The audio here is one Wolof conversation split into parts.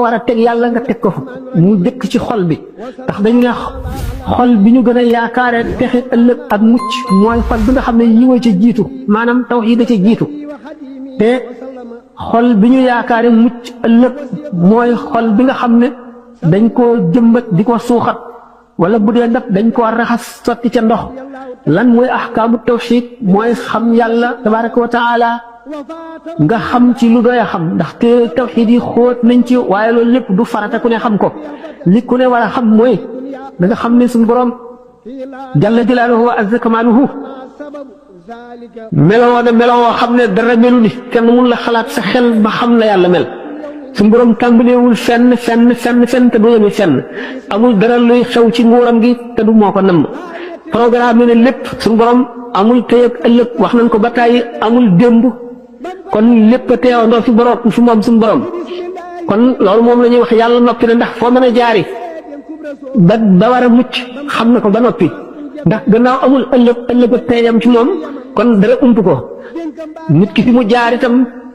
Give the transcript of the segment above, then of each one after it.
war a teg yàlla nga teg ko fa mu dëkk ci xol bi ndax dañ ne xol bi ñu gën a yaakaare texe ëllëg ak mucc mooy xol bi nga xam ne yiwa ca jiitu maanaam tawxiid ca jiitu te xol bi ñu yaakaare mucc ëllëg mooy xol bi nga xam ne dañ koo jëmbat di ko suuxat wala bu dee ndab dañ koo raxas sotti ca ndox lan mooy ahkaamu tawxiid mooy xam yàlla tabaraka wa taala nga xam ci lu doy a xam ndax te tawxiid yi xóot nañ ci waaye loolu lépp du farata ku ne xam ko li ku ne war a xam mooy da nga xam ne suñu borom jalla jalaaluhu wa azza kamaaluhu meloo na meloo xam ne dara melu ni kenn mun la xalaat sa xel ba xam la yàlla mel suñu borom tàmbaleewul fenn te du yemi fenn amul dara luy xew ci nguuram gi te du moo ko namm programme ne lépp suñu borom amul tey ak ëllëg wax nañ ko ba tàyyi amul démb kon lépp a teewandoo fi borom fi moom suñu borom kon loolu moom la ñuy wax yàlla noppi na ndax foo mën a jaari ba war a mucc xam na ko ba noppi ndax gannaaw amul ëllëg ak teyam ci moom kon dara ump ko nit ki fi mu jaar itam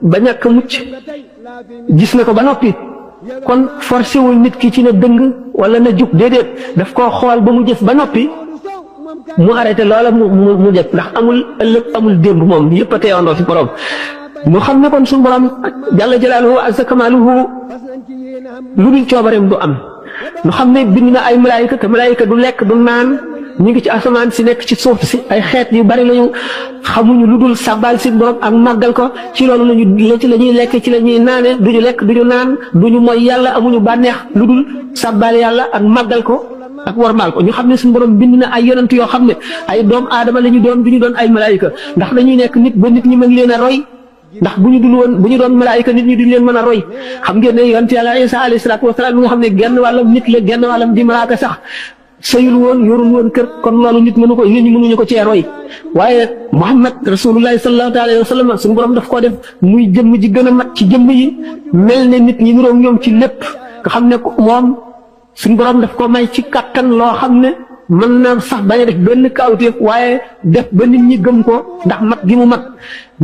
ba ñàkk mucc gis na ko ba noppi kon forcé wul nit ki ci na dëng wala na jub déedéet daf koo xool ba mu jëf ba noppi mu arrêté loola mu jëf ndax amul ëllëg amul démb moom yëpp a teewandoo fi borom mu xam ne kon suñu borom jalla jalaaluhu azza kamaaluhu lu dul coobareem du am ñu xam ne bind na ay malaayika te malaayika du lekk du naan ñu ngi ci asamaan si nekk ci suuf si ay xeet yu bari lañu xamuñu lu dul sàbbaal si borom ak màggal ko ci loolu ci la ñuy lekk ci la ñuy naane duñu lekk duñu naan duñu mooy yàlla amuñu bànneex lu dul sàbbaal yàlla ak màggal ko ak warmaal ko ñu xam ne suñu borom bind na ay yonent yoo xam ne ay doom aadama la ñu doon du ñu doon ay malaayika ndax dañuy nekk nit ba nit ñi mën leen a roy ndax bu ñu doon malaayika nit ñi duñ leen mën a roy xam ngeen ne yonent yàlla Isa alayhi salaatu wasalaam mi nga xam ne genn wàllam nit la genn wàllam di malaaka sax sëyul woon yorul woon kër kon loolu nit ñi mënuñu ko cee roy waaye Muhammad rasulullahi sallallahu alayhi wa sallam suñu borom daf koo def muy jëmm ji gën a mat ci jëmm yi mel ne nit ñi niroog ñoom ci lépp nga xam ne moom suñu borom daf ko may ci kattan loo xam ne mën na sax bañ a def benn kawteef waaye def ba nit ñi gëm ko ndax mat gi mu mat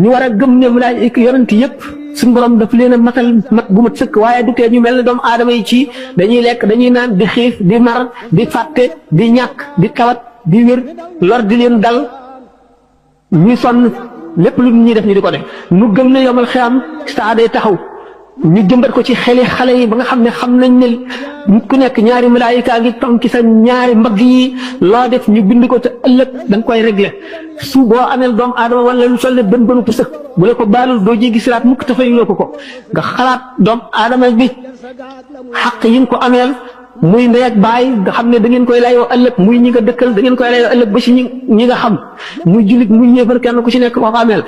ñu war a gëm ne malaayika yonent yëpp suñu borom daf leen a matal mat bu mat sëkk waaye du tee ñu mel ne doomu aadama yi ci dañuy lekk dañuy naan di xiif di mar di fàtte di ñàkk di tawat di wér lor di leen dal ñuy sonn lépp lu ñuy def ñu di ko def nu gëm ne yomal xiyam saa day taxaw ñu jëmbat ko ci xeli xale yi ba nga xam ne xam nañ ne nit ku nekk ñaari malaayika ngi tom ci sa ñaari mbagg yi loo def ñu bind ko te ëllëg da nga koy réglé su boo ameel doomu aadama wala lu sol ne bën bënu pësëk bu la ko baalul doo jéggi siraat mukk te fayuloo ko nga xalaat doomu aadama bi xaq yi nga ko ameel muy ndey ak baay nga xam ne da ngeen koy layoo ëllëg muy ñi nga dëkkal da ngeen koy layoo ëllëg ba ci ñi nga xam muy jullit muy ñéefar kenn ku ci nekk ko ameel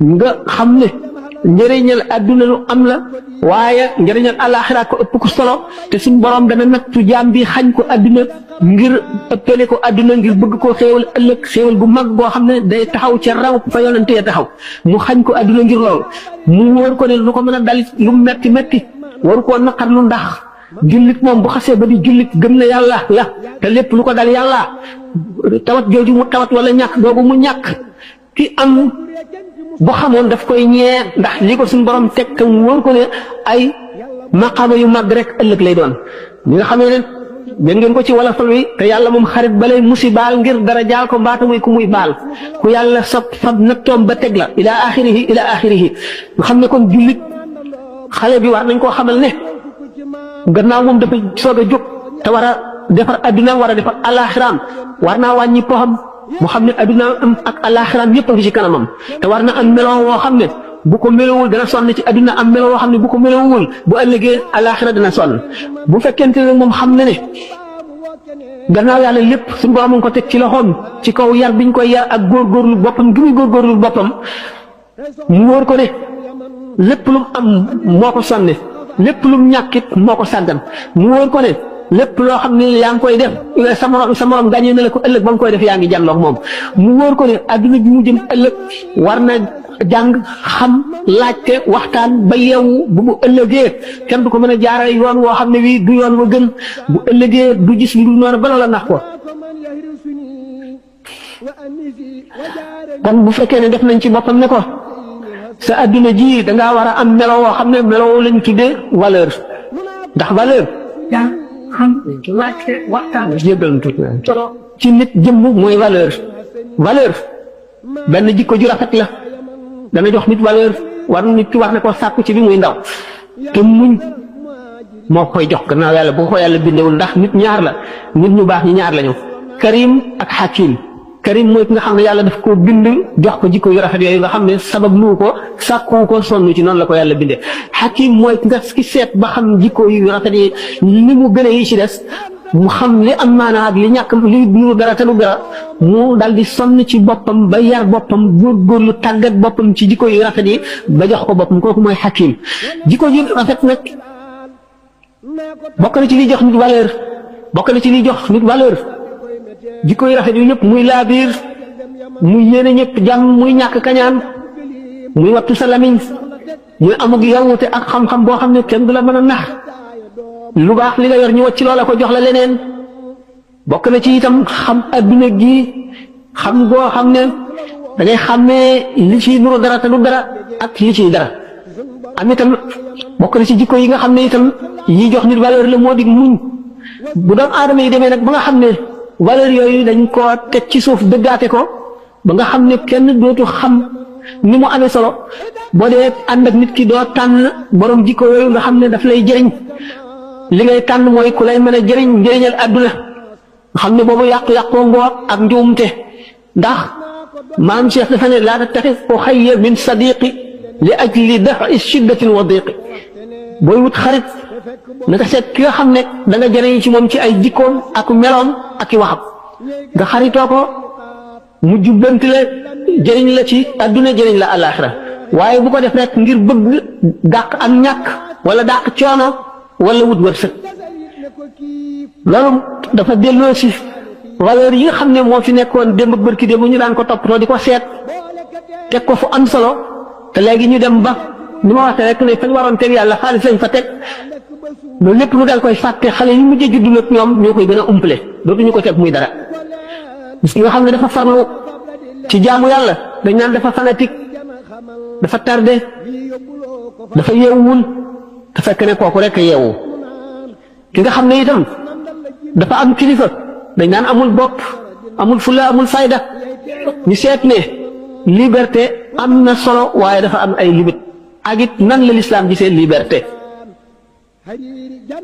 nga xam ne njëriñal adduna lu am la waaye njëriñal àllaaxira ko ëpp ko solo te suñ borom dana nattu jaam bi xañ ko adduna ngir ëppale ko adduna ngir bëgg koo xéewal ëllëg xéewal bu mag boo xam ne day taxaw ca raw fa yonante ya taxaw mu xañ ko adduna ngir loolu mu wóor ko ne lu ko mën a dalit lu metti metti waru koo naqar lu ndax jullit moom bu xasee ba di jullit gëm na yàlla la te lépp lu ko dal yàlla tawat jooju mu tawat wala ñàkk doogu mu ñàkk ki am bu xamoon daf koy ñee ndax li ko suñu borom teg te mu wóor ko ne ay maqaama yu mag rek ëllëg lay doon ñi nga xamee ne dégg ngeen ko ci wala fal wi te yàlla moom xarit balay musibaal ngir dara jaal ko mbaata muy ku muy baal ku yàlla fab nattoom ba teg la ila axirihi nga xam ne kon jullit xale bi war nañ koo xamal ne gannaaw moom dafa soog a jóg te war a defar adduna war a defar alaxiraam war naa wàññi poxam mu xam ne adduna am ak alaxiraam yëpp a ngi ci kanamam te war na am meloo woo xam ne bu ko melowul dana sonn ci adduna am meloo woo xam ne bu ko melowul bu ëllëgee alaxira dana sonn bu fekkente ne moom xam na ne gannaaw yàlla lépp suñu borom ko teg ci loxoom ci kaw yar biñ koy yar ak góorgóorlu boppam gi muy góorgóorlu boppam mu wóor ko ne lépp lu mu am moo ko sonne lépp lu mu ñàkkit moo ko sàggan mu wóor ko ne lépp loo xam ne yaa ngi koy def sa morom gàññee na la ko ëllëg ba nga koy def yaa ngi jànloog moom mu wóor ko ne adduna bi mu jëm ëllëg war na jàng xam laajte waxtaan ba yeewu bu mu ëllëgee kenn du ko mën a jaarale yoon woo xam ne wii du yoon wa gën bu ëllëgee du gis lu dul noonu ba loola nax ko kon bu fekkee ne def nañ ci boppam ne ko sa adduna ji dangaa war a am melo woo xam ne melo lañ tuddee valeur ndax valeur yaa xam laajte waxtaan jéggal ci nit jëmm mooy valeur benn jikko ju rafet la dana jox nit valeur nit ki war na ko sàkku ci bi muy ndaw te muñ moo koy jox gannaaw yàlla bu ko yàlla bindewul ndax nit ñaar la nit ñu baax ñi ñaar lañu karim ak hakim karim mooy ki nga xam ne yàlla daf koo bind jox ko jikko yu rafet yooyu nga xam ne sabab lu ko sàkku ko sonn ci noonu la ko yàlla bindee hakim mooy ki seet ba xam jikko yu rafet yi ni mu gën a yi ci des mu xam li am maanaa ak li ñàkk li nuru dara te lu dara mu dal di sonn ci boppam ba yar boppam góorgóorlu tàggat boppam ci jikko yu rafet yi ba jox ko boppam kooku mooy hakim jikko yu rafet nag bokk na ci liy jox nit valeur jikko yu rafet yu ñëpp muy laabiir muy yéene ñëpp jàmm muy ñàkk kañaan muy wattu sa lamiñ muy amug yawute ak xam-xam boo xam ne kenn du la mën a nax lu baax li nga yor ñu wacc loola ko jox la leneen bokk na ci itam xam adduna gi xam goo xam ne da ngay xàmmee li ciy nuru dara te du dara ak li ciy dara am itam bokk na ci jikko yi nga xam ne itam yi jox nit valeur la moo di muñ bu doom aadama yi demee nag ba nga xam ne valeur yooyu dañ koo teg ci suuf dëggaate ko ba nga xam ne kenn dootu xam ni mu amee solo boo dee ànd ak nit ki doo tànn borom jikko yooyu nga xam ne daf lay jëriñ li ngay tànn mooy ku lay mën a jëriñal àdduna nga xam ne boobu yàqu-yàqoo ngoog ak njuumte ndax maam Cheikh dafa ne laa tattaxis uxayya min sadiqi li ajli dafi shiddatin wa diqi booy wut xarit naka seet ki nga xam ne da nga jëriñ ci moom ci ay jikkoom ak meloom ak i waxam nga xaritoo ko mu jubbanti la jëriñ la ci àdduna jëriñ la àllaaxira waaye bu ko def rek ngir bëgg dàq ak ñàkk wala dàq coono wala wut wërsëg loolu dafa delloo si valeur yi nga xam ne moo fi nekkoon démb ak bërki démb ñu daan ko toppatoo di ko seet teg ko fu am solo te léegi ñu dem ba ni ma waxee rek ne fañ waroon teg yàlla xaalis lañ fa teg loolu lépp lu dal koy fàtte xale yi mujj juddu nag ñoom ñoo koy gën a umpale dootuñu ko teg muy dara gis nga xam ne dafa farlu ci jaamu yàlla dañ naan dafa fanatique dafa tardé dafa yeewul te fekk ne kooku rek yeewu ki nga xam ne itam dafa am kilifa dañ naan amul bopp amul fulla amul fayda ñu seet ne liberté am na solo waaye dafa am ay limite ak it nan la l'islam gisee liberté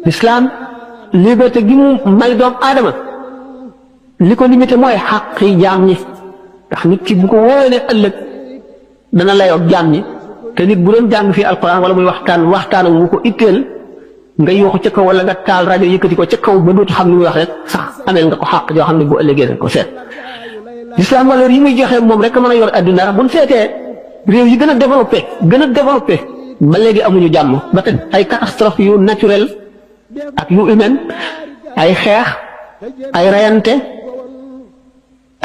l'islam liberté gi mu may doom aadama li ko limité mooy xaqi jaam ñi ndax nit ki bu ko wóoree ne ëllëg dana layoog jaam ñi te nit bu doon jàng fii alquran wala muy waxtaan mu ko itteel nga yooxu ca kaw wala nga taal rajo yëkkati ko ca kaw ba dootu xam li muy wax rek sax ameel nga ko xaq joo xam ne bu ëllëgee nañ ko seet l'islam valeur yi muy joxe moom rek mën a yor adduna bu ñu seetee réew yi gën a développé ba léegi amuñu jàmm ba tey ay catastrophe yu naturel ak yu humaine ay xeex ay rayante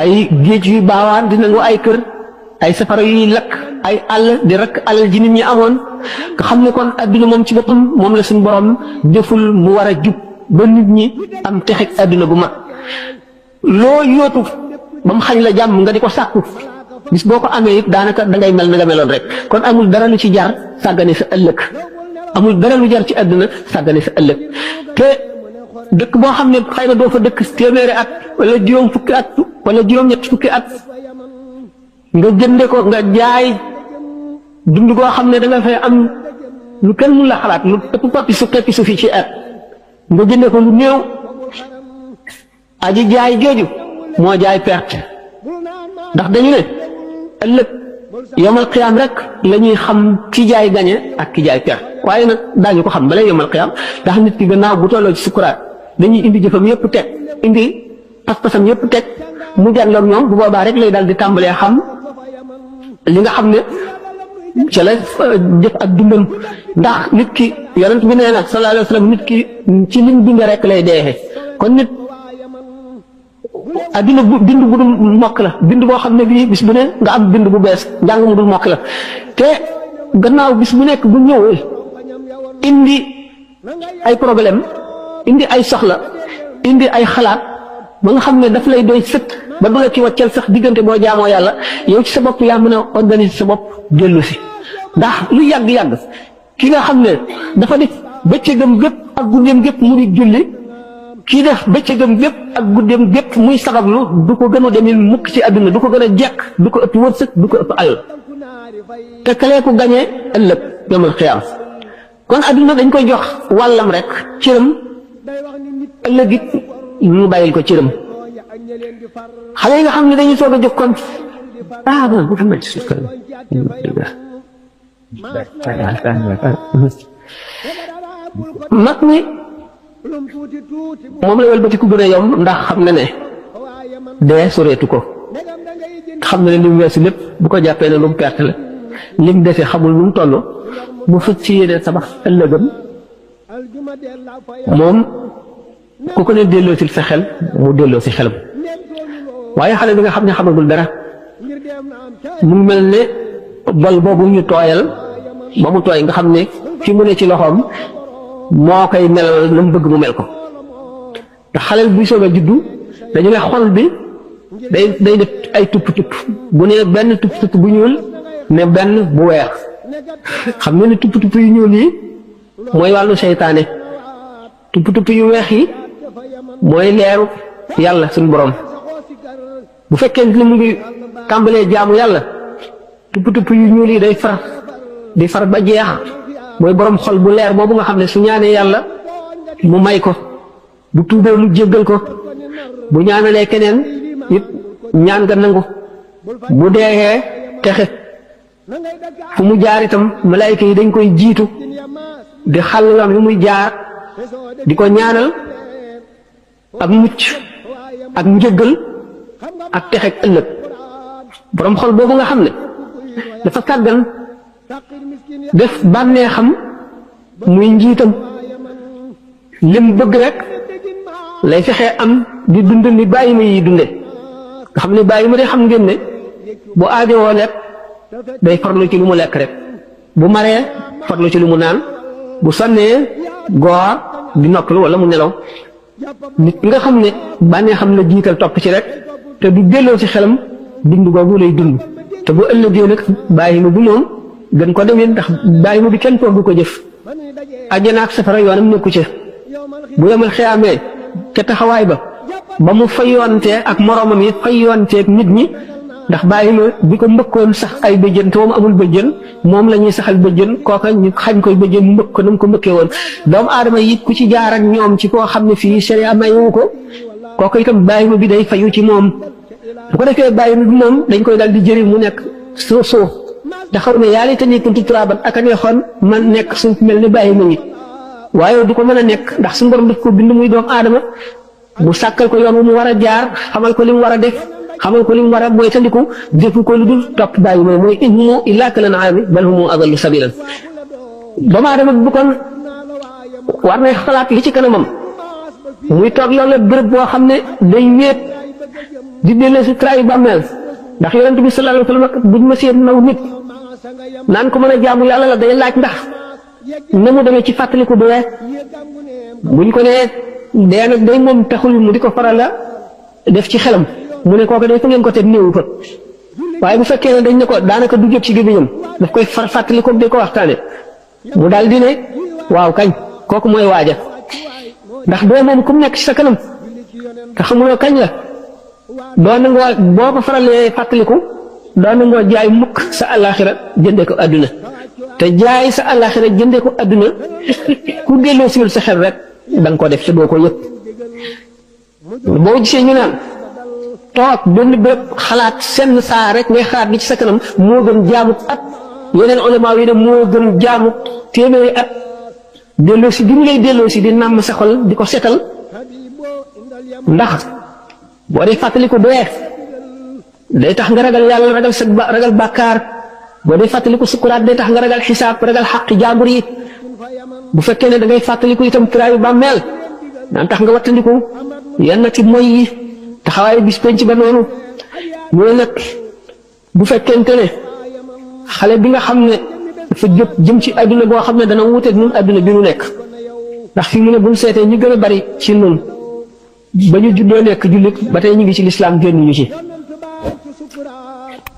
ay géej yu baawaan di nangu ay kër ay safara yuy lakk ay àll di rakk alal ji nit ñi amoon nga xam ne kon adduna moom ci boppam moom la suñu borom deful mu war a jub ba nit ñi am texeg adduna bu mag loo yootu ba mu xañ la jàmm nga di ko sàkku bis boo ko amee it daanaka dangay mel na nga meloon rek kon amul dara lu ci jar sàggane sa ëllëg amul dara lu jar ci àdduna sàggane sa ëllëg te dëkk boo xam ne xëy na doo fa dëkk téeméeri at wala juróom fukki at wala juróom-ñett fukki at nga jënde ko nga jaay dund goo xam ne da nga fay am lu kenn mun la xalaat lu ëpp papi su xeppi su fi ci at nga jënde ko lu néew aji jaay jooju moo jaay perte ndax dañu ne ëllëg yomal xiyaam rek la ñuy xam ki jaay gañe ak ki jaay perte waaye nag daañu ko xam balay yomal xiyaam ndax nit ki gannaaw bu tolloo ci sukuraat dañuy indi jëfam yëpp teg indi pas-pasam yëpp teg mu jàlloog ñoom bu boobaa rek lay daal di tàmbalee xam li nga xam ne ca la jëf ak dundam ndax nit ki yonent bi nee na sallallahu alayhi wa sallam nit ki ci lim dunde rek lay deexee kon nit adduna bu bind bu dul mokk la bind boo xam ne bii bis bu ne nga am bind bu bees njàng mu dul mokk la te gannaaw bis bu nekk bu ñëwee indi ay problème indi ay soxla indi ay xalaat ba nga xam ne daf lay doy sëkk ba du la ci wàccal sax diggante boo jaamoo yàlla yow ci sa bopp yaa mën a organiser sa bopp dellu si ndax lu yàgg-yàgg ki nga xam ne dafa def bëccëgam gépp ak guddeem gépp mu di julli kii def bëccëgam gépp ak guddeem gépp muy sabablu du ko gën a demin mukk ci àdduna du ko gën a jekk du ko ëpp wërsëg du ko ëpp alal te kalee ko gañee ëllëg yomal xiyaam kon àdduna dañ koy jox wàllam rek cëram ëllëg it ñu bàyyil ko cëram xale yi nga xam ne dañuy soog a jóg kon non bu xam ci suuf mag mi moom la wëlbati ku gën a yomb ndax xam na ne dee soreetu ko xam na ne li mu weesu lépp bu ko jàppee ne lu mu perte la lim defee xamul nu mu toll bu fekk ci yeneen sabax ëllëgam moom ku ko ne delloo si sa xel mu delloo si xelam waaye xale bi nga xam ne xamagul dara mu mel ne bol boobu ñu tooyal ba mu tooy nga xam ne fi mu ne ci loxoom moo koy melal na mu bëgg mu mel ko te xaleel buy soog a juddu dañu ne xol bi day def ay tupp-tupp bu ne benn tupp-tupp bu ñuul ne benn bu weex xam ne tupp-tupp yu ñuul yi mooy wàllu seytaane tupp-tupp yu weex yi mooy leeru yàlla suñu borom bu fekkee ni mu ngi tàmbalee jaamu yàlla tupp-tupp yu ñuul yi day far ba jeex mooy borom xol bu leer boobu nga xam ne su ñaanee yàlla mu may ko bu tuubee mu jéggal ko bu ñaanalee keneen it ñaan nga nangu bu deexee texe fu mu jaar itam malaayika yi dañ koy jiitu di xàll yoon wi muy jaar di ko ñaanal ak mucc ak njëggal ak texek ëllëg borom xol boobu nga xam ne dafa kàggan def bànnee xam muy njiitam lim bëgg rek lay fexee am di dund ni bàyyi ma yi dunde nga xam ne bàyyi ma de xam ngeen ne bu aajowoo lekk day farlu ci lu mu lekk rek bu maree farlu ci lu mu naan bu sonnee goor di noppalu wala mu nelaw nit nga xam ne bànnee xam la jiital topp ci rek te du delloo ci xelam dund googu lay dund te bu ëllëgee nag bàyyi ma bu moom gën ko demee ndax bàyyi ma bi kenn togg ko jëf àjjana ak safara yoonam nekku ca bu yemal xiyaamee ca taxawaay ba mu fayontee ak moroomam yi fayonteeg nit ñi ndax bàyyi ma bi ko mbëkkoon sax ay bëjjën te moom amul bëjjën moom la ñuy saxal bëjjën kooka ñu xañ koy bëjjën mu mbëkk ko na mu ko mbëkkee woon doomu aadama yi ku ci jaar ak ñoom ci koo xam ne fii sharia mayu ko kooka itam bàyyi ma bi day fayu ci moom bu ko defee bàyyi ma bi moom dañ koy dal di jëri mu nekk suuf da xaw ne yaa laytanii kuntu turaaban ak a neexoon man nekk suuf mel ni bàyyi ma nit waaye du ko mën a nekk ndax suñu borom daf ko bind muy doomu aadama mu sàkkal ko yoon wu mu war a jaar xamal ko li mu war a def xamal ko li mu war a moytandiku defu ko lu dul topp bàyyi ma mooy in humu illaa kal an'aami bal hum adallu sabiilan doomu aadama bu kon war nay xalaat li ci kanamam muy toog loolu béréb boo xam ne day wéet di dellee si trahi bàmmeel ndax yonent bi sallallahu alayhi wa sallam buñ ma seen naw nit naan ko mën a jaamu yàlla la day laaj ndax na mu demee ci fàttaliku bu wee buñ ko nee dee nag day moom taxul mu di ko faral la def ci xelam mu ne kooku day fa ngeen ko teg néewu fa waaye bu fekkee ne dañ ne ko daanaka du jóg ci gémmiñam daf koy fàttaliku di ko waxtaane mu daal di ne waaw kañ kooku mooy waaja ndax dee moom ku mu nekk ci sa kanam te xamuloo kañ la doo nangoo boo ko faralee fàttaliku doo nangoo jaay mukk sa àllaaxira jëndee ko àdduna te jaay sa àllaaxira jëndee ko àdduna ku delloo siwul sa xel rek da nga ko def te doo ko yëpp boo gisee ñu naan toog benn bépp xalaat senn saa rek ngay xalaat li ci sa kanam moo gën jaamu at yeneen ulama yi ne moo gën jaamu téeméeri at delloo si bi mu lay delloo si di nàmm sa xol di ko setal ndax boo dee fàttaliku dee day tax nga ragal yàlla ragal bàkkaar boo dee fàttaliku sukuraat day tax nga ragal xisaab ragal xaqi jaambur yi bu fekkee ne da ngay fàttaliku itam kiraayu bàmmeel daan tax nga wattandiku yenn ci moy yi taxawaayu bis penc ba noonu ñu ne nag bu fekkente ne xale bi nga xam ne dafa jëm ci adduna boo xam ne dana wuuteeg ñun adduna bi nu nekk ndax fi mu ne bu ñu seetee ñu gën a bari ci ñun ba ñu juddoo nekk jullit ba tey ñu ngi ci lislaam génnuñu ci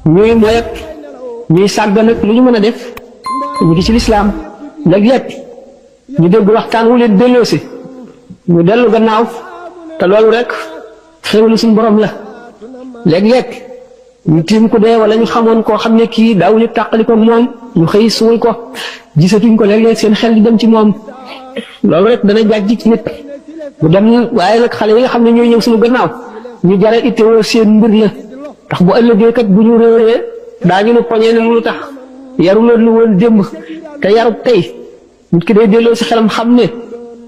ñuy moyet ñuy sàggan nag lu ñu mën a def ñu ngi ci lislaam léeg-léeg ñu dégg waxtaan wu leen delloosi ñu dellu gannaaw te loolu rek xéwalu suñu borom la léeg-léeg ñu tiim ko dee wala ñu xamoon koo xam ne kii daaw ñu tàqali ko moom ñu xëy suul ko gisatuñ ko léeg-léeg seen xel di dem ci moom loolu rek dana jàjj ci nit bu dem waaye nag xale yi nga xam ne ñooy ñëw suñu gannaaw ñu jare ittewoo seen mbir la ndax bu ëllëgee kat bu ñu réeree daañu ne poñee ne lu tax yaru leen lu woon démb te yarub tey nit ki day delloo si xelam xam ne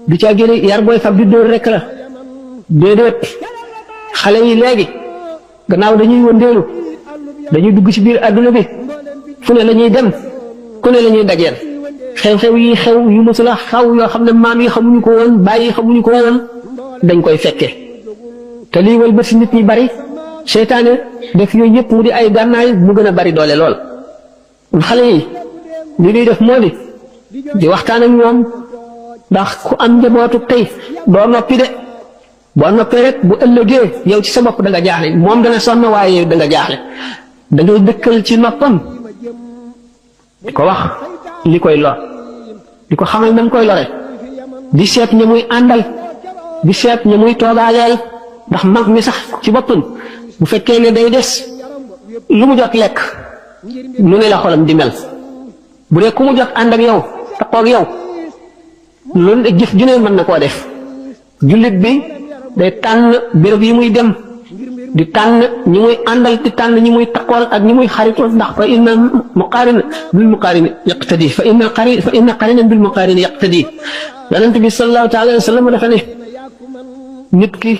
du caa génne yar booy fab di dóor rek la déedéet xale yi léegi gannaaw dañuy wëndeelu dañuy dugg ci biir àdduna bi fu ne la ñuy dem ku ne la ñuy dajeel xew-xew yi xew yu mësula xaw yoo xam ne maam yi xamuñu ko woon bàyyi xamuñu ko woon dañ koy fekke te lii wal ba si nit ñi bari seytaane def yooyu yëpp mu di ay gànnaay mu gën a bari doole lool xale yi li ñuy def moo di waxtaan ak ñoom ndax ku am njabootu tey doo noppi de boo noppee rek bu ëllëgee yow ci sa bopp da nga jaaxle moom dana sonn waaye da nga jaaxle da ngay dëkkal ci noppam di ko wax li koy lor di ko xamal na koy lore di seet ña muy àndal di seet ña muy toogaaleel ndax mag mi sax ci boppam bu fekkee ne day des lu mu jot lekk lu ne la xolam di mel bu dee ku mu jot ànd ak yow taxoog yow loolu jëf ju ne mën na koo def jullit bi day tànn béréb yi muy dem di tànn ñi muy àndal di tànn ñi muy taxool ak ñi muy xaritool ndax fa inna muqaarin bil muqaarin yaqtadi fa inna qarinan bil muqaarin yaqtadi yonent bi sallallahu taala alayhi wa sallam dafa ne nit ki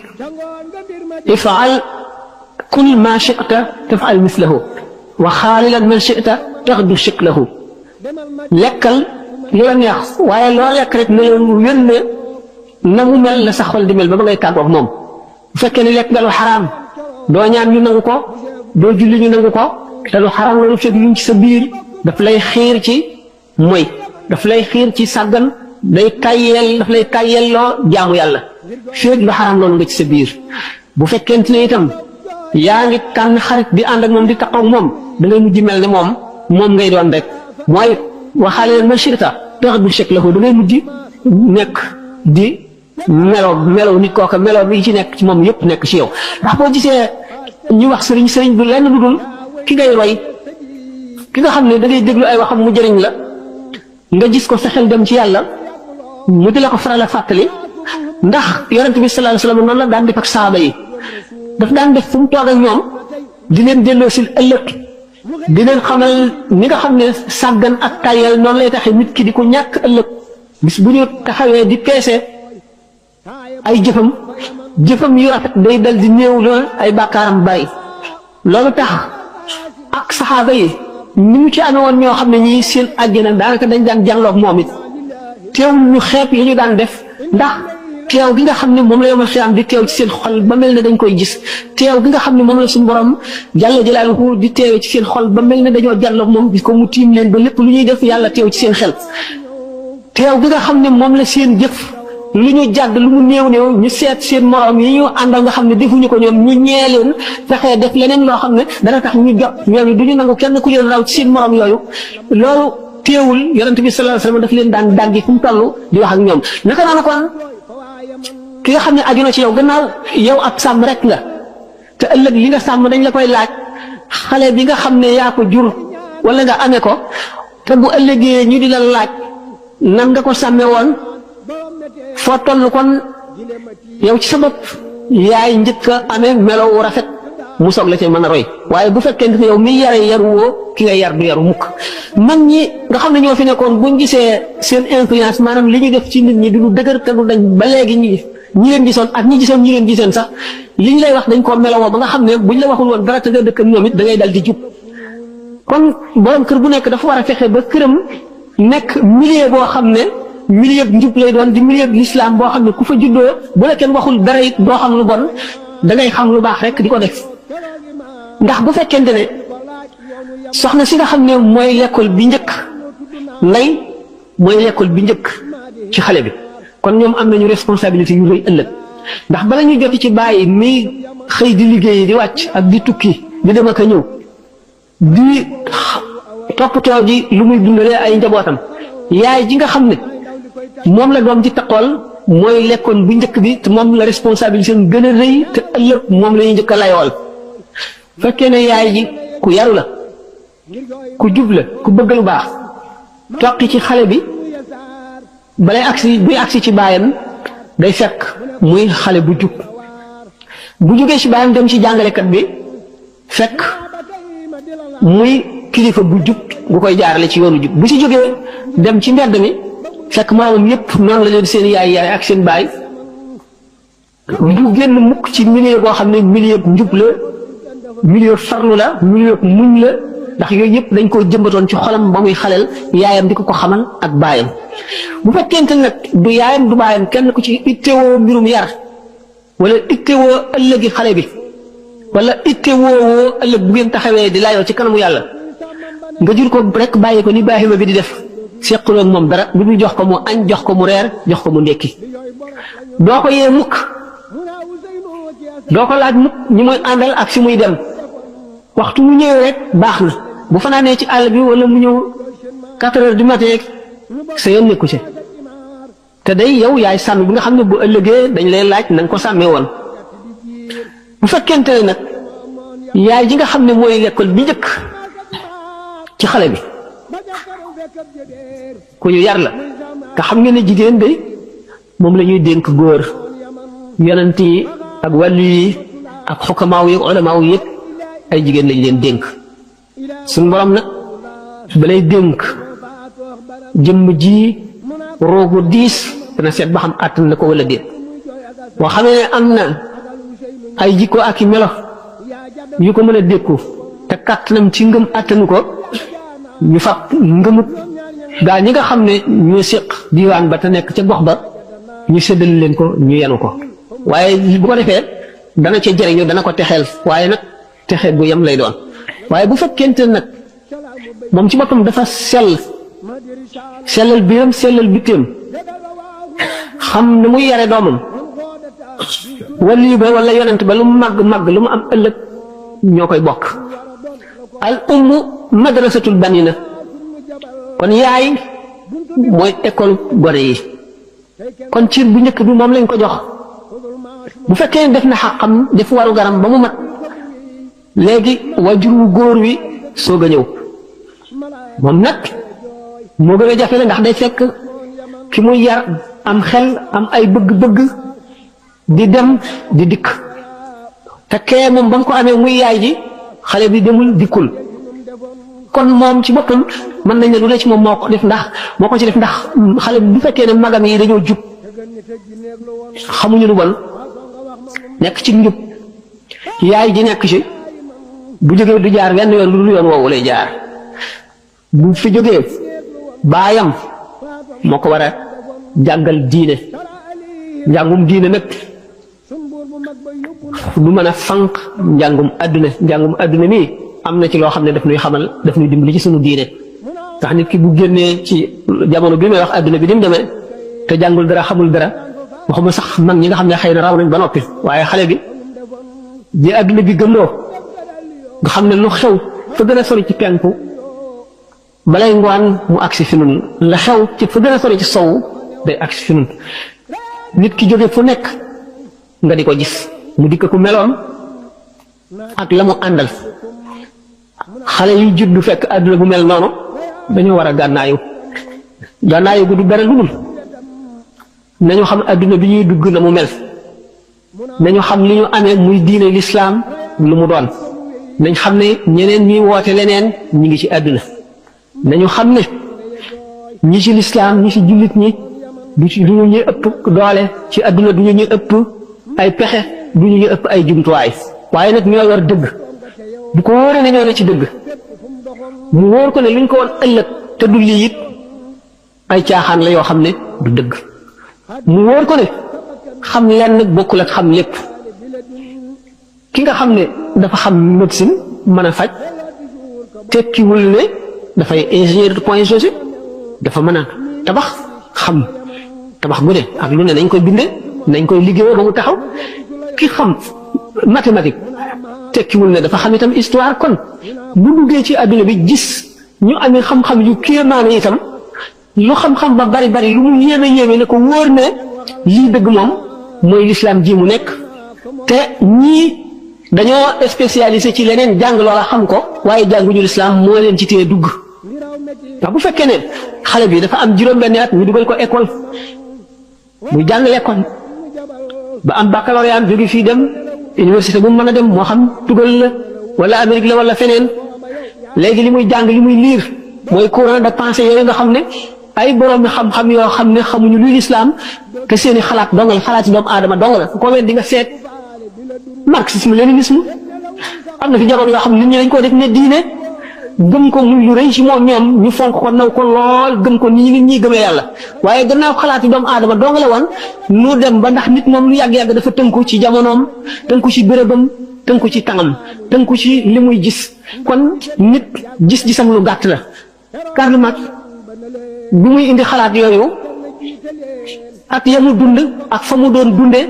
ifaal kul ma chita tafal mislahu wa xaalilan man chita taxdu shiklahu lekkal li la neex waaye loo lekk rek ne leen wén ne na mu mel la sa xol di mel ba ngay tàggoog moom bu fekkee ne lekk nga lu xaraam doo ñaan ñu nangu ko doo julli ñu nangu ko te lu xaraam loolu fekk ñu ci sa biir daf lay xiir ci moy daf lay xiir ci sàggan day tayyeel daf lay tayyeel loo jaamu yàlla fekk lu xaraam loolu nga ci sa biir bu fekkente ne itam yaa ngi tànn xarit di ànd ak moom di taxaw moom da ngay mujj mel ne moom ngay doon rek mooy waxaale leen ma shirta tax du chek la ko da ngay mujj nekk di melo nit kooka melo bi ci nekk ci moom yëpp nekk ci yow ndax boo gisee ñu wax sëriñ du lenn lu dul ki ngay roy ki nga xam ne da ngay déglu ay waxam mu jëriñ la nga gis ko sa xel dem ci yàlla mu di la ko faral a fàttali ndax yonent bi sallallahu alayhi wasallam noonu la daan def ak saaba yi daf daan def fu mu toog ak ñoom di leen delloo si ëllëg di leen xamal ni nga xam ne sàggan ak tayal noonu lay taxe nit ki di ko ñàkk ëllëg bis bu ñu taxawee di peese ay jëfam yu rafet day dal di néew lool ay bàkkaaram bari loolu tax ak saxaaba yi ni mu ci amee woon ñoo xam ne ñii seen àjjana daanaka dañ daan jànloog moom it teew ñu xeeb yi ñu daan def ndax teew gi nga xam ne moom la yomal xiyaam di teew ci seen xol ba mel ne dañ koy gis teew gi nga xam ne moom la suñu borom jàlla jalaaluhu di teewee ci seen xol ba mel ne dañoo jàlloog moom gis ko mu tiim leen ba lépp lu ñuy def yàlla teew ci seen xel teew gi nga xam ne moom la seen jëf lu ñu jàdd lu mu néew ñu seet seen morom yi ñu àndal nga xam ne defuñu ko ñoom ñu ñee leen fexee def leneen loo xam ne dana tax ñu jot ñoom du ñu nangu kenn ku leen raw ci seen morom yooyu loolu teewul yonent bi sallallahu alayhi wasallam daf leen daan dàggi fu mu toll di wax ak ñoom naka noonu kon ki nga xam ne aju na ci yow gannaaw yow ab sàmm rek nga te ëllëg li nga sàmm dañ la koy laaj xale bi nga xam ne yaa ko jur wala nga amee ko te bu ëllëgee ñu di la laaj nan nga ko sàmme woon foo toll kon yow ci sa bopp yaay njëkk a amee melo wu rafet mu soog la ci mën a roy waaye bu fekkee ne yow mi yare yaru woo ki nga yar du yaru mukk mag ñi nga xam ne ñoo fi nekkoon buñ gisee seen influence maanaam li ñu def ci nit ñi du lu dëgër te du dañ ba léegi ñi leen gisoon ak ñi gisoon ñi leen giseen sax li ñu lay wax dañ koo melowoo ba nga xam ne buñ la waxul woon dara te nga dëkk ak ñoom it da ngay dal di jub kon borom kër bu nekk dafa war a fexe ba këram nekk milieu boo xam ne milieu njub lay doon di milieu l'islam boo xam ne ku fa juddoo bu la kenn waxul dara it doo xam lu bon da ngay xam lu baax rek di ko def ndax bu fekkente ne soxna si nga xam ne mooy l'école bi njëkk ndey mooy l'école bi njëkk ci xale bi kon ñoom am nañu responsabilité yu rëy ëllëg ndax bala ñu joti ci bàyyi mi xëy di liggéey di wàcc ak di tukki di dem ak a ñëw di toppatoo ji lu muy dundalee ay njabootam yaay ji nga xam ne moom la doom ci taqool mooy lekkoon bu njëkk bi te moom la responsabilité gën a rëy te ëllëg moom la ñuy njëkk a layool fekkee ne yaay ji ku yaru la ku jub la ku bëgg lu baax toqi ci xale bi balay agsi buy agsi ci baayam day fekk muy xale bu jub bu jógee ci baayam dem ci jàngalekat bi fekk muy kilifa bu jub gu koy jaarale ci yoonu jub bu ci jógee dem ci mbedd mi fekk maamam yépp noonu la leen seen yaay ak seen baay du génn mukk ci milieu boo xam ne milieu njub la milieu farlu la milieu muñ la ndax yooyu yëpp dañ koo jëmbatoon ci xolam ba muy xaleel yaayam di ko xamal ak baayam bu fekkente nag du yaayam du baayam kenn ku ci ittewoo mbirum yar wala ittewoo ëllëgi xale bi wala ittewoo ëllëg bu ngeen taxawee di laayoo ci kanamu yàlla nga jur ko rek bàyyi ko ni baaxima bi di def seqaloo ak moom dara lu ñu jox ko mu añ jox ko mu reer jox ko mu ndékki doo ko yee mukk doo ko laaj mukk ñi muy àndal ak fi muy dem waxtu mu ñëwee rek baax na bu fanaanee ci àll bi wala mu ñëw 4 heures du matin sa yoon nekku ci te day yow yaay sàmm bi nga xam ne bu ëllëgee dañ lay laaj na nga ko sàmmee woon bu fekkente ne nag yaay ji nga xam ne mooy l'école bi njëkk ci xale bi ku ñu yar la nga xam nga ne jigéen de moom la ñuy dénk góor yonent yi ak wàllu yi ak xukamaaw yi ulamaaw yëpp ay jigéen lañ leen dénk suñu borom nag balay dénk jëmm ji roogu diis dana seet ba xam àttan na ko wala déet boo xamee ne am na ay jikko ak i melo yu ko mën a dékku te kàttanam ci ngëm àttanu ko ñu fab ngëmut gaa ñi nga xam ne ñoo séq diwaan ba te nekk ca gox ba ñu séddal leen ko ñu yenu ko waaye bu ko defee dana ca jëriñu dana ko texeel waaye nag texe gu yem lay doon waaye bu fekkente nag moom ci boppam dafa sellal biiram sellal bitteem xam ne muy yare doomam wali ba wala yonent ba lu mu màgg lu mu am ëllëg ñoo koy bokk al ummu madrasatul banina kon yaay mooy école gone yi kon ciir bu njëkk bi moom lañ ko jox bu fekkee def na xaqam def waru garam ba mu mat léegi wajuru góor wi soog a ñëw moom nag moo gën a jafe la ndax day fekk ki muy yar am xel am ay bëgg-bëgg di dem di dikk te kee moom ba nga ko amee muy yaay ji xale bi demul dikkul kon moom ci boppam mën nañ ne lu ne ci moom moo ko ci def ndax xale bi bu fekkee ne magam yi dañoo jub xamuñu lu bon nekk ci njub yaay ji nekk ci bu jógee du jaar wenn yoon lu dul yoon woowu lay jaar bu fi jógee baayam moo ko war a jàngal diine njàngum diine nag du mën a fanq njàngum adduna mi am na ci loo xam ne daf nuy xamal daf nuy dimbali ci sunu diine ndax nit ki bu génnee ci jamono bi may wax adduna bi ni mu demee te jàngul dara xamul dara waxuma sax mag ñi nga xam ne xëy na raw nañ ba noppi waaye xale bi ji adduna bi gëmloo nga xam ne lu xew fa gën a sori ci penku balay ngoon mu agsi fi nun la xew ci fa gën a sori ci sow day agsi fi nun nit ki jóge fu nekk nga di ko gis mu dikk ku meloon ak la mu àndal xale yu juddu fekk àdduna bu mel noonu dañoo war a gànnaayu gu du dara lu dul nañu xam àdduna bi ñuy dugg na mu mel nañu xam li ñu amee muy diine lislaam lu mu doon nañ xam ne ñeneen ñuy woote leneen ñi ngi ci àdduna nañu xam ne ñi ci lislaam ñi ci jullit ñi du ñu ñuy ëpp doole ci àdduna du ñu ñuy ëpp ay pexe du ñu ñuy ëpp ay jumtuwaay waaye nag ñoo yor dëgg bu ko wóoree ne ñoo ne ci dëgg mu wóor ko ne luñ ko woon ëllëg te du lii it ay caaxaan la yoo xam ne du dëgg mu wóor ko ne xam lenn bokkul ak xam lépp ki nga xam ne dafa xam médecine mën a faj tekkiwul ne dafay ingénieur de point G dafa mën a tabax xam tabax gu ne ak lu ne nañ koy bindee nañ koy liggéeyoo ba mu taxaw ki xam mathématique tekkiwul ne dafa xam itam histoire kon bu duggee ci àdduna bi gis ñu amee xam-xam yu kéemaane itam lu xam-xam ba bari bari lu mu yéeme yéeme ne ko wóor ne lii dëgg moom mooy lislaam ji mu nekk te ñii dañoo spécialisé ci leneen jàng loola xam ko waaye jànguñu lislaam moo leen ci téye dugg ndax bu fekkee ne xale bi dafa am juróom-benni at ñu dugal ko école muy jàng l'école ba am baccalauréat jóge fii dem université bu mu mën a dem moo xam tugal la wala Amérique la wala feneen léegi li muy jàng li muy liir mooy courant de pensée yooyu nga xam ne ay borom xam-xam yoo xam ne xamuñu luy lislaam te seeni xalaat dongal xalaat ci doomu aadama dong la ko wen di nga seet marxisme léninisme am na fi jamono yoo xam ne nit ñi dañ koo def ne diine gëm ko muy lu rëy ci moom ñoom ñu fonk ko naw ko lool gëm ko nii nit ñi gëmee yàlla waaye gannaaw xalaat yi doomu aadama dong la woon nu dem ba ndax nit moom lu yàgg-yàgg dafa tënku ci jamonoom tënku ci bérébam tënku ci tàngam tënku ci li muy gis kon nit gis-gisam lu gàtt la Karl Marx bi muy indi xalaat yooyu ak ya mu dund ak fa mu doon dunde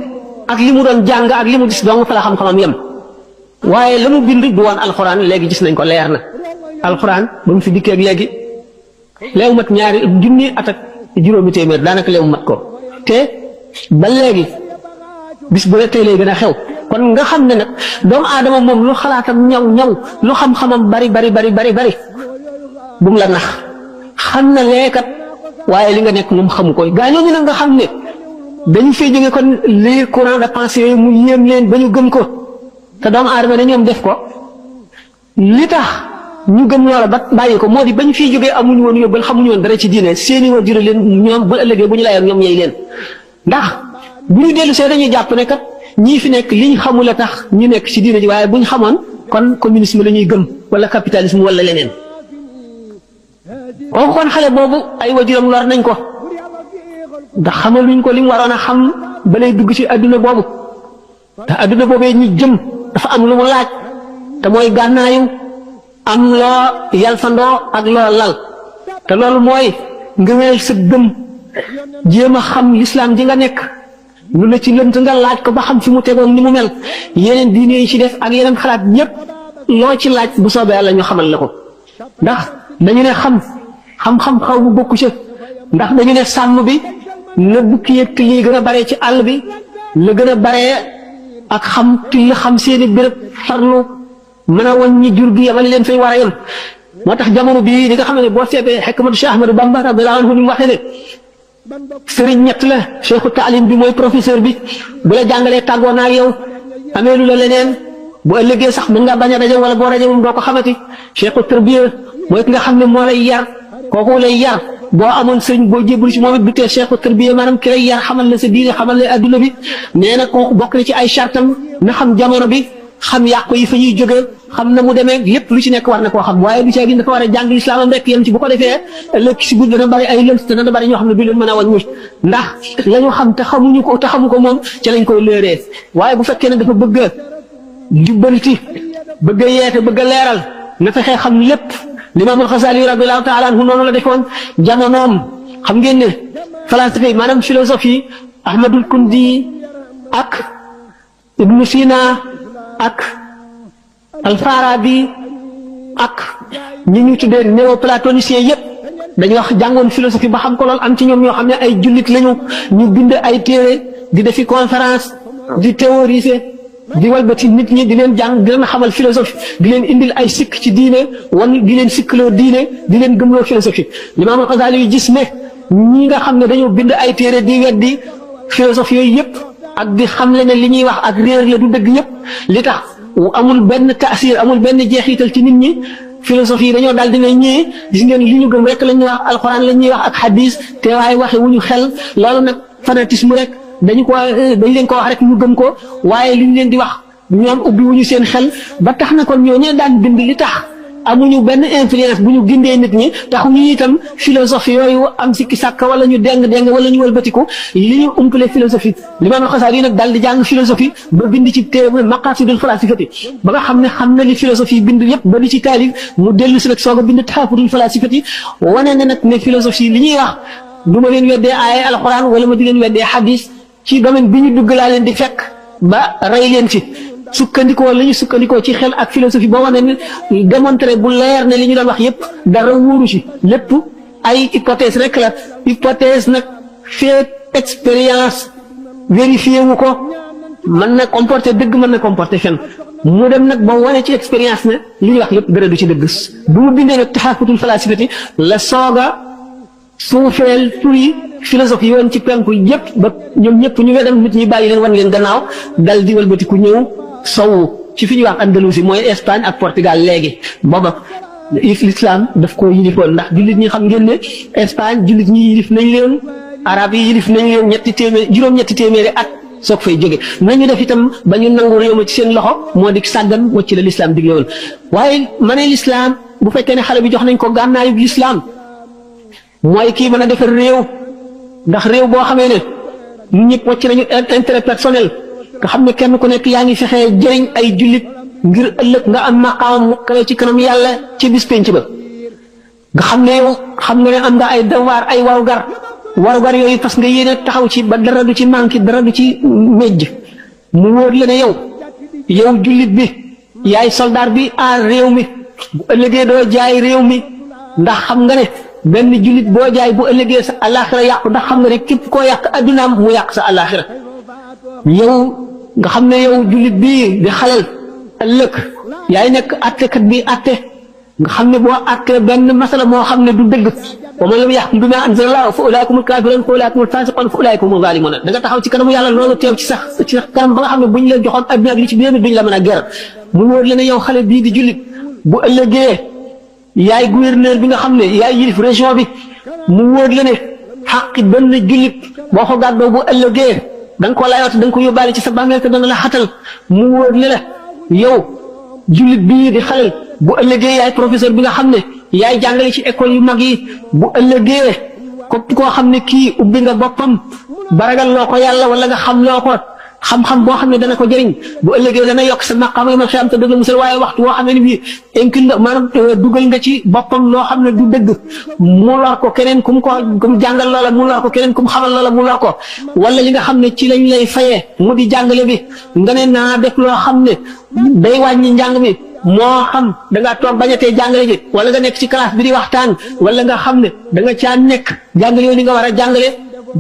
ak li mu doon jàng ak li mu gis dong fa la xam-xamam yem waaye la mu bind du woon alxuraan léegi gis nañ ko leer na alxuraan ba mu fi dikkee ak léegi léew mat ñaari junni at ak juróomi téeméer daanaka léew mat ko te ba léegi bis bu ne tey lay gën a xew kon nga xam ne nag doomu aadama moom lu xalaatam ñaw ñaw lu xam-xamam bari bu mu la nax xam na leekat waaye li nga nekk moom xamu koy gaañooñu nag nga xam ne dañu fee jóge kon lii courant de pensée yooyu mu yéem leen ba ñu gëm ko te doomu aadama ne ñoom def ko li tax ñu gëm loola ba bàyyi ko moo di ba ñu fiy jógee amuñu woon yóbbal xamuñu woon dara ci diine seeni waajur leen ñoom bu ëllëgee bu ñu layoon ñoom yey leen ndax bu ñu dellu see dañuy jàpp ne kat ñii fi nekk liñ xamul a tax ñu nekk ci diine ji waaye bu ñu xamoon kon communisme la ñuy gëm wala capitalisme wala leneen kooku kon xale boobu ay waajuram lor nañ ko ndax xamaluñ ko li mu waroon a xam ba lay dugg ci adduna boobu ndax adduna boobee ñu jëm dafa am lu mu laaj te mooy gànnaayu am loo yalfandoo ak loo lal te loolu mooy nga wéyal sa gëm jéem a xam lislaam ji nga nekk lu la ci lënt nga laaj ko ba xam fi mu tegoon ni mu mel yeneen diine yi ci def ak yeneen xalaat ñépp loo ci laaj bu soobee yàlla ñu xamal la ko ndax dañu ne xam-xam xaw bu bokku ci ndax dañu ne sàmm bi la bukki yëg lii gën a bare ci àll bi la gën a bare ak xam till xam seeni béréb farlu mën a wàññi jur gi yamal leen fay war a yem moo tax jamono bii li nga xam ne boo seetee xekmatu Cheikh Ahmadou Bamba radiyallahu anhu ni mu waxee ne sëriñ ñett la cheikhu taalim bi mooy professeur bi bu la jàngalee tàggoo naa ak yow amee lu la leneen bu ëllëgee sax mën ngaa bañ a rajo wala boo rajo moom doo ko xamati cheikhu tarbiya mooy ki nga xam ne moo lay yar kooku lay yar boo amoon sëriñ boo jébbalu ci moom it du tee cheikhu tarbiya maanaam ki lay yar xamal la sa diine xamal la adduna bi nee na kooku bokk na ci ay chartam na xam jamono bi xam yàqu yi fa ñuy jóge xam na mu demee lépp lu ci nekk war na koo xam waaye lu ci gis dafa war a jàng lislaamam rek yem ci bu ko defee ëllëg si guddi dana bari ay lënt te dana bari ñoo xam ne du leen mën a wàññi ndax la ñu xam te xamuñu ko te xamu ko moom ci lañ koy léeree waaye bu fekkee ne dafa bëgg a jubbanti bëgg a yeete bëgg a leeral na fexee xam lépp Limaam al-Xasaali radiyallaahu taala anhu noonu la defoon jamonoom xam ngeen ne falasifa yi maanaam philosophie Ahmadul Kundi ak Ibnu Sina ak Al-Farabi ak ñi ñu tuddee néoplatoniciens yépp dañu wax jàngoon philosophie ba xam ko lool am ci ñoom ñoo xam ne ay jullit lañu ñu bind ay téere di defi conférence di théoriser di walbati nit ñi di leen jàng di leen xamal philosophie di leen indil ay sikk ci diine wan di leen sikkloo diine di leen gëmloo philosophie Limaam al-Xasaali yu gis ne ñi nga xam ne dañoo bind ay téere di weddi philosophie yooyu yépp ak di xamle ne li ñuy wax ak réer la du dëgg yépp li tax amul benn taasir amul benn jeexital ci nit ñi philosophie yi dañoo daal dina ñëwee gis ngeen li ñu gëm rek la ñuy wax alxuraan la ñuy wax ak hadis te waaye waxe wu ñu xel loolu nag fanatisme rek dañ leen ko wax rek ñu gëm ko waaye li ñu leen di wax ñoom ubbi wu ñu seen xel ba tax na kon ñoo ñee daan bind li tax amuñu benn influence bu ñu gindee nit ñi taxuñu itam philosophie yooyu am sikki sàkk wala ñu deng wala ñu wëlbatiku li ñu umpale philosophie Limaam al-Xasaali nag daal di jàng philosophie ba bind ci téere maqaasidul falaasifati ba nga xam ne xam na li philosophie bind yépp ba di ci taalif mu dellu si nag soog a bind tahaafudul falaasifati wane ne nag ne philosophie li ñuy wax du ma leen weddee ay alxuraan wala ma di leen weddee hadis ci domaine bi ñu dugg laa leen di fekk ba rey leen ci sukkandikoo la ñu sukkandikoo ci xel ak philosophie boo wane ne démontré bu leer ne li ñu doon wax yépp dara wóoru ci lépp ay hypothèse rek la hypothèse nag fait expérience vérifié wu ko mën na comporter dëgg mën na comporter fen mu dem nag ba wane ci expérience ne li ñuy wax yëpp dara du ci dëgg bu mu bindee nag taxaafutul falasifati la sooga suufeel turi philosophe yi woon ci penku yëpp ba ñoom ñëpp ñu wedam nit ñi bàyyi leen wan leen gannaaw dal di wëlbatiku ñëw sowu ci fi ñuy wax Andalousie mooy Espagne ak Portugal léegi booba l'islam daf ko yilifoon ndax jullit ñi xam ngeen ne Espagne jullit ñi yilif nañ leen arab yi yilif nañ leen juróom-ñetti téeméeri at soog fay jóge nañu def itam ba ñu nangu réew ma ci seen loxo moo di sàggan wacc la l'islam digle woon waaye ma ne l'islam bu fekkee ne xale bi jox nañ ko gànnaayu l'islam mooy kii mën a defar réew ndax réew boo xamee ne ñun ñëpp wacc nañu intérêt personnel nga xam ne kenn ku nekk yaa ngi fexee jëriñ ay jullit ngir ëllëg nga am maqaam mu kawe ci kanam yàlla ci bis penc ba nga xam ne yow xam nga ne am nga ay devoir ay warugar yooyu parce que yéene taxaw ci ba dara du ci manqué dara du ci mejj mu wóor la ne yow jullit bi yaay soldat bi aar réew mi bu ëllëgee doo jaay réew mi ndax xam nga ne benn jullit boo jaay bu ëllëgee sa àllaaxira yàqu ndax xam nga ne képp koo yàq addunaam mu yàq sa àllaaxira yow nga xam ne yow jullit bii di xalal ëllëg yaay nekk attekat bi atte nga xam ne boo attee benn masala moo xam ne du dëgg wa man lam yaxkum bimaa anzalallaahu fa ulaaika humul kaafiruun fa ulaaika humul faasiquun fa ulaaika humuz zaalimuun da nga taxaw ci kanamu yàlla loolu teew ci sax kanam ba nga xam ne buñ la joxoon adduna ak li ci biir duñ la mën a ger mu wóor la ne yow xale bii di jullit bu ëllëgee yaay gouverneur bi nga xam ne yaay yilif région bi mu wóor la ne xaqi benn jullit boo ko gàddoo bu ëllëgee da nga ko layoot da nga ko yóbbaale ci sa bàmmeel te dana la xatal mu wóor la la yow jullit bii di xalel bu ëllëgee yaay professeur bi nga xam ne yaay jàngale ci école yu mag yi bu ëllëgee képp koo xam ne kii ubbi nga boppam baragal loo ko yàlla wala nga xam loo ko xam-xam boo xam ne dana ko jëriñ bu ëllëgee dana yokk sa maqaama yi ma xam te dëgg musal waaye waxtu woo xam ne bii incul la maanaam dugal nga ci boppam loo xam ne du dëgg mu lor ko keneen ku mu jàngal loola mu lor ko keneen ku mu xamal loola mu lor ko wala li nga xam ne ci lañ lay fayee mu di jàngale bi nga ne naa def loo xam ne day wàññi njàng mi moo xam da ngaa toog bañatee jàngale ji wala nga nekk ci classe bi di waxtaan wala nga xam ne da nga caa nekk jàngale yooyu ni nga war a jàngale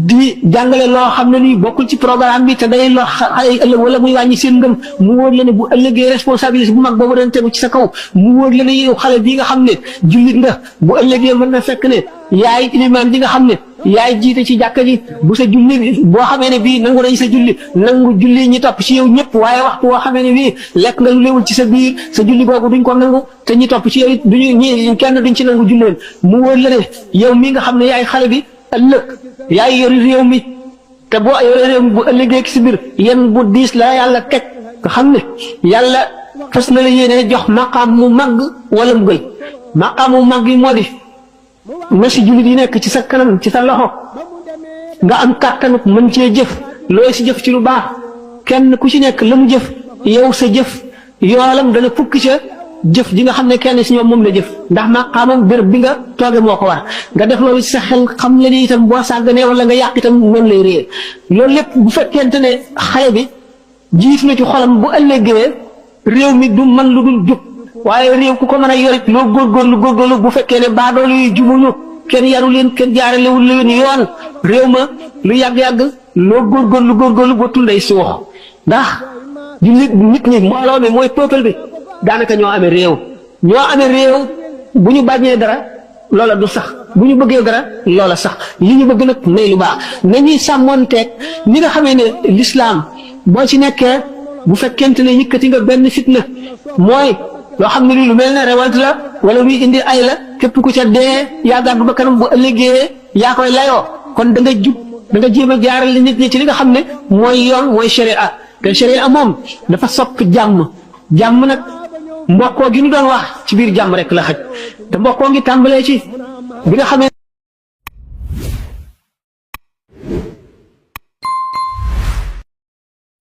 di jàngale loo xam ne nii bokkul ci programme bi te day loo xale yi ëllëg wala muy wàññi seen ngëm mu wóor la ne bu ëllëgee responsabilité bu mag boobu dañ tegu ci sa kaw mu wóor la ne yow xale bii nga xam ne jullit nga bu ëllëgee mën na fekk ne yaay ilimaan bi nga xam ne yaay jiite ci jàkka ji bu sa julli boo xamee ne bii nangu nañ sa julli nangu julli ñi topp ci yow ñëpp waaye waxtu woo xamee ne bii lekk nga lu léwul ci sa biir sa julli googu duñ ko nangu te ñi topp ci yow it duñu ñi kenn duñ ci nangu julleen mu wóor la ne yow mii nga xam ne yaay xale bi ëllëg yaay yori réew mi te boo yore réew mi bu ëllëgee ci si biir yéen bu diis la yàlla teg nga xam ne yàlla fas na la yéene jox maqaam mu màgg wala mu gëy maqaam mu màgg yi moo di na si jullit yi nekk ci sa kanam ci sa loxo nga am kàttanu mën cee jëf looy si jëf ci lu baax kenn ku ci nekk la mu jëf yow sa jëf yoolam dana fukki ca jëf ji nga xam ne kenn si ñoom moom la jëf ndax maqaamam béréb bi nga tooge moo ko war nga def loolu ci sa xel xam la ni itam boo sàgganee wala nga yàq itam noonu lay réer loolu lépp bu fekkente ne xale bi jiif na ci xolam bu ëllëgee réew mi du man lu dul jub waaye réew ku ko mën a yorit loo góorgóorlu bu fekkee ne baadoolu yi jubuñu kenn yaru leen kenn jaaralewul leen yoon réew ma lu yàgg-yàgg loo góorgóorlu ba tunday suux ndax di nit ñi mbooloo mi mooy peuple bi daanaka ñoo amee réew bu ñu bañee dara loola du sax bu ñu bëggee dara loola sax li ñu bëgg nag nay lu baax nañuy sàmmoonteeg ni nga xamee ne l'islam boo ci nekkee bu fekkente ne yëkkati nga benn fitna mooy loo xam ne lii lu mel ne révolte la wala luy indi ay la képp ku ca dee yaa gàddu ba kanam bu ëllëgee yaa koy layoo kon da nga jub da nga jéem a jaarale nit ñi ci li nga xam ne mooy yoon mooy sharia te sharia moom dafa sopp jàmm nag mbokkoo gi ñu doon wax ci biir jàmm rek la xaj te mbokkoo ngi tàmbalee ci bi nga xamee